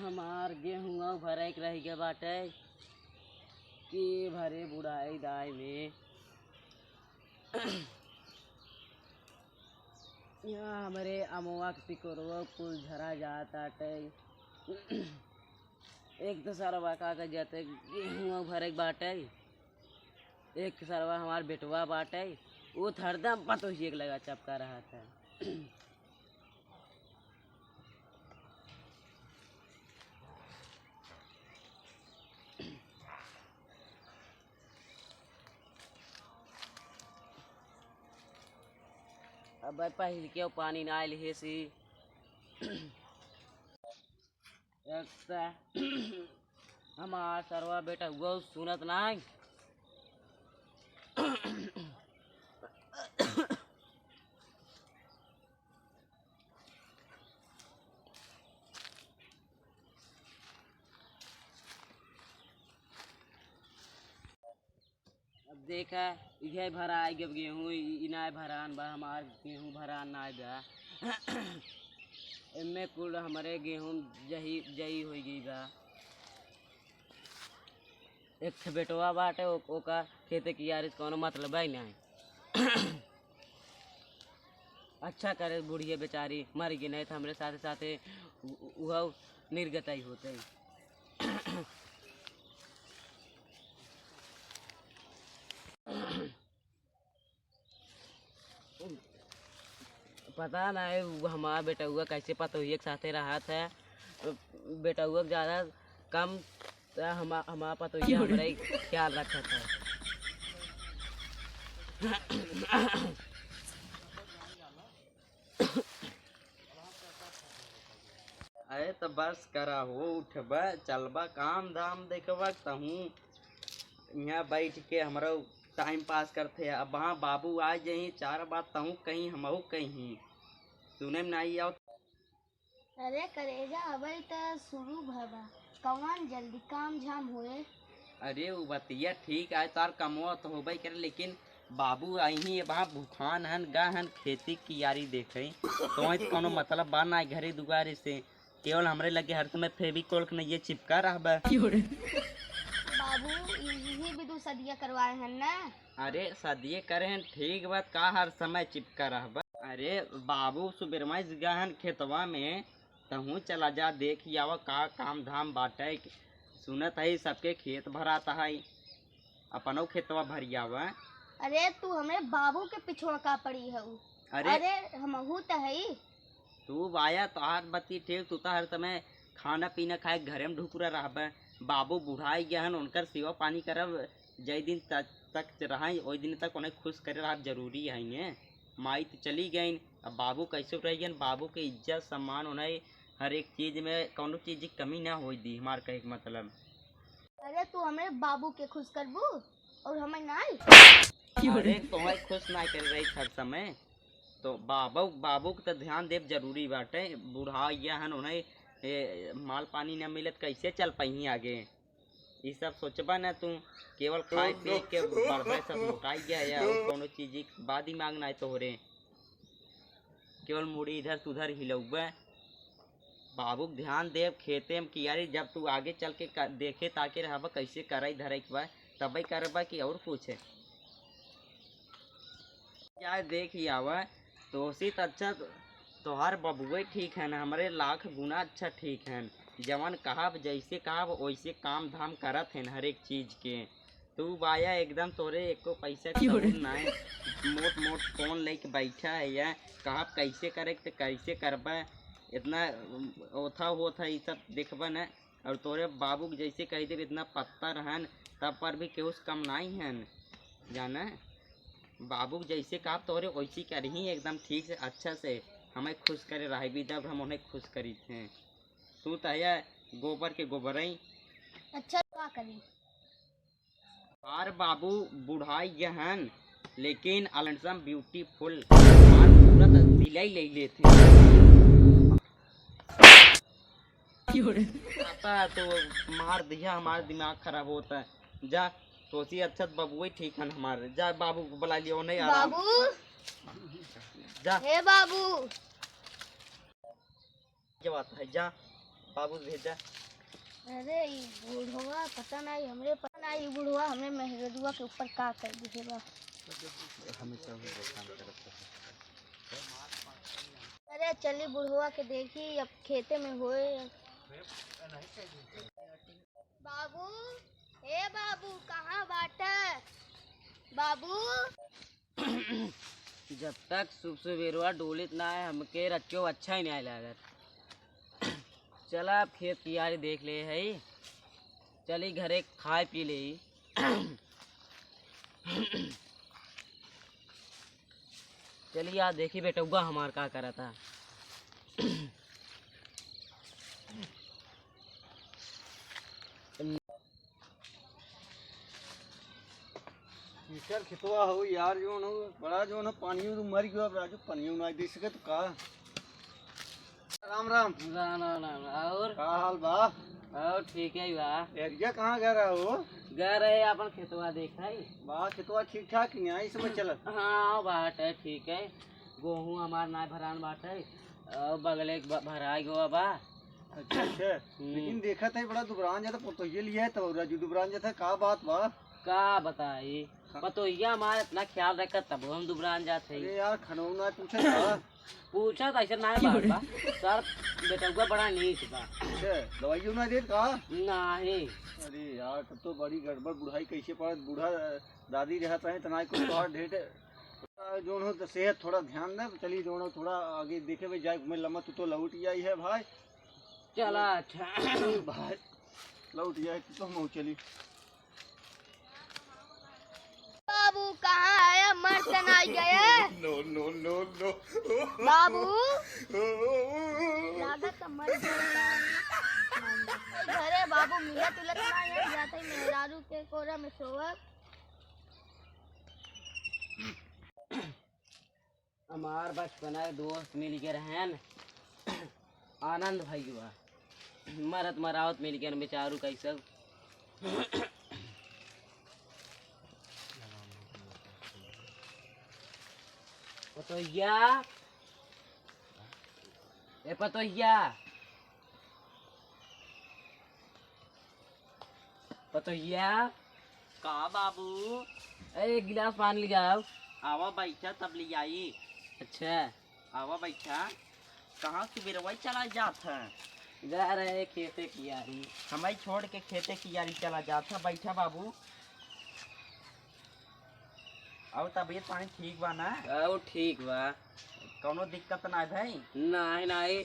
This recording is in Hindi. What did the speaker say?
हमार गेहूँ भरे के रह गए बाटे कि भरे बुढ़ाई दाई में यहाँ हमारे अमुआ के पिकोरवा कुल झरा जाता एक तो सरवा का जाते गेहूँ भरे के बाटे। एक सरवा हमार बेटवा बाटे वो हरदम पतोहिए के लगा चपका रहा था। अब पहले क्यों पानी ना आयल है सी हमार सरवा बेटा वो सुनत नहीं। अब देखा यह भरा आई गब गेहूँ इना भरान बा हमार गेहूँ भरान ना बा। इनमें कुल हमारे गेहूँ जही हो गई बा। एक बेटवा बाटे ओका खेते की यार कोनो मतलब है नहीं। अच्छा करे बुढ़िया बेचारी मर गई नहीं तो हमारे साथे साथे वह निर्गत ही होते। पता नहीं हमारा बेटा हुआ कैसे पता हुई एक साथे रहा था। बेटा हुआ ज़्यादा कम हमारा पता हुई हमारा ख्याल रखा था। अरे तो बस करा हो उठबा चलबा काम धाम देखबा तहूँ यहाँ बैठ के हमारा टाइम पास करते। अब वहाँ बाबू आ जाही चार बात तहूँ कहीं हमहू कहीं सुने में नहीं आओ। अरे करेजा अबे तो शुरू भबा कौन जल्दी काम झाम होए। अरे वो बतिया ठीक है तार कमवा तो होबे करे लेकिन बाबू आई वहाँ भूखान हन गा हन खेती की यारी देखे तो कोनो मतलब बा ना घरे दुआरे से केवल हमरे लगे हर समय फेविकोल के नहीं चिपका रहा। बाबू यही भी 2 सदिया करवाए हैं ना। अरे सदिये करे हैं ठीक बात का हर समय चिपका रहा। अरे बाबू सुबेरमाई गहन खेतवा में तहूँ चला जा देख आवा का काम धाम बाटे। सुनत है सबके खेत भराता है अपनो खेतवा भरियावा। अरे तू हमें बाबू के पिछुआ का पड़ी है। अरे हमहू तो है तू वाया तो हाथ बत्ती ठीक तू तो हर समय खाना पीना खाए घरे में ढुकुरा रहा। बाबू बुढ़ाई गया हन उनकर सेवा पानी करब जय दिन तक रहा वही दिन तक उन्हें खुश करे रहा जरूरी है ने। माई तो चली गई अब बाबू कैसे रह बाबू के इज्जत सम्मान उन्हें हर एक चीज में कौनो चीज की कमी ना हो दी हमार कहे के मतलब। अरे तू हमें बाबू के खुश करबू और हमें नहीं। अरे तुम्हें खुश ना कर रही हर समय तो बाबू के तो ध्यान देव जरूरी बाटे। बुढ़ाइया हन उन्हें माल पानी न मिलत कैसे चल पाई आगे ये सब सोचबा ना तू केवल खाए पी के बढ़े सब मोटाई गया या कोनो चीज की बात ही मांगना है तोहरे केवल मुड़ी इधर सुधर हिलौबे। बाबू ध्यान देव खेते में कियारी जब तू आगे चल के देखे ताके रहबा कैसे करई धरई बा तब करबा कि और पूछे क्या देख ही आवा तो उसी अच्छा तोहार बबुए ठीक है ना हमारे लाख गुना अच्छा ठीक है। जवान कहा जैसे कहा वैसे काम धाम करत है हर एक चीज के। तू बाया एकदम तोरे एको पैसा ना मोट मोट फोन लेके बैठा है या कहा कैसे करे तो कैसे करबा इतना ओथा होता ये सब देखबा न। और तोरे बाबू जैसे कह दे इतना पत्थर हन तब पर भी केहू कम नहीं है जाना। बाबू जैसे कहा तोरे वैसी करही एकदम ठीक से अच्छा से हमें खुश करे रहे भी जब हम उन्हें खुश करी थे। तू तो है गोबर के गोबर ही अच्छा क्या करी। और बाबू बुढ़ाई गहन लेकिन अलंसम ब्यूटीफुल पूरा दिलाई ले लेते तो मार दिया हमारा दिमाग खराब होता है। जा सोची अच्छा तो बबुआ ठीक है हमारे। जा बाबू को बुला लियो, नहीं आराम। बाबू, जा हे बाबू। क्या बात है, जा बाबू भेजा। अरे ई बुढ़वा पता नहीं हमरे, पता नहीं ई बुढ़वा हमरे मेहरजुआ के ऊपर का कर दिए बा। हमेशा वो काम करता है। अरे चली बुढ़वा के देखी अब खेते में होए। बाबू, हे बाबू कहाँ बाटा? बाबू, जब तक सुबह सुबेरवा डोलित ना है हमके रच्चो अच्छा ही नहीं लागत। चला अब खेत की यारी देख ले है, चली घरे खाए पी ले। चलिए आज देखी बेटुआ हमार का करा था। टीचर खितवा हो यार, जो न बड़ा जो न पानी तो मर गया राजू, पानी ना दे सके तो का। राम राम। राम राम राम। और का हाल बा? और ठीक है बा। एरिया कहाँ गया रहा हो? गए रहे अपन खेतवा देखा ही। बा खितवा ठीक ठाक नहीं इस समय चलत। हाँ बाट है ठीक है। गेहूँ हमार ना भरान बाट है और बगले भरा गया बा। अच्छा अच्छा, लेकिन देखा था बड़ा दुबरान जाता पोतोहिए लिया है तो राजू दुबरान जाता का बात बा? का बताई पतोहिया हमारा इतना ख्याल रखा तब हम दुबरान जाते अरे यार खनऊ ना पूछा था। पूछा था ऐसा ना बात बा। सर बेटुआ बड़ा नीच बा। अच्छा दवाइयों ना दे का? नहीं। अरे यार तब तो बड़ी गड़बड़, बुढ़ाई कैसे पड़ा, बूढ़ा दादी रहता है तना कुछ तो ढेर जो हो तो सेहत थोड़ा ध्यान दे। चलिए जो थोड़ा आगे देखे भाई जाए घूमे लम्बा तू तो लौट ही आई है भाई। चला अच्छा भाई लौट जाए तो हम चली। बाबू कहाँ आया? मर्द ना गया। No no no no. बाबू, लागत मर गया। घरे बाबू मिलत उलत ना है, जाते ही मेहरारू के कोरा में सोवत। हमार बचपना के दोस्त मिल के रहन आनंद भाई बा। मरत मरावत मिल के बेचारू कैसे। पतोहिया, ए पतोहिया, पतोहिया, का बाबू? एक गिलास पानी ले जाओ। आवा बैठा तब ले आई। अच्छा आवा बैठा। कहाँ सुबेरवा चला जात है? जा रहे खेते की यारी। हमें छोड़ के खेते की यारी चला जाता। बैठा बाबू। और तबीयत पानी ठीक बा ना? और ठीक बा। कौनो दिक्कत ना भाई? नहीं नहीं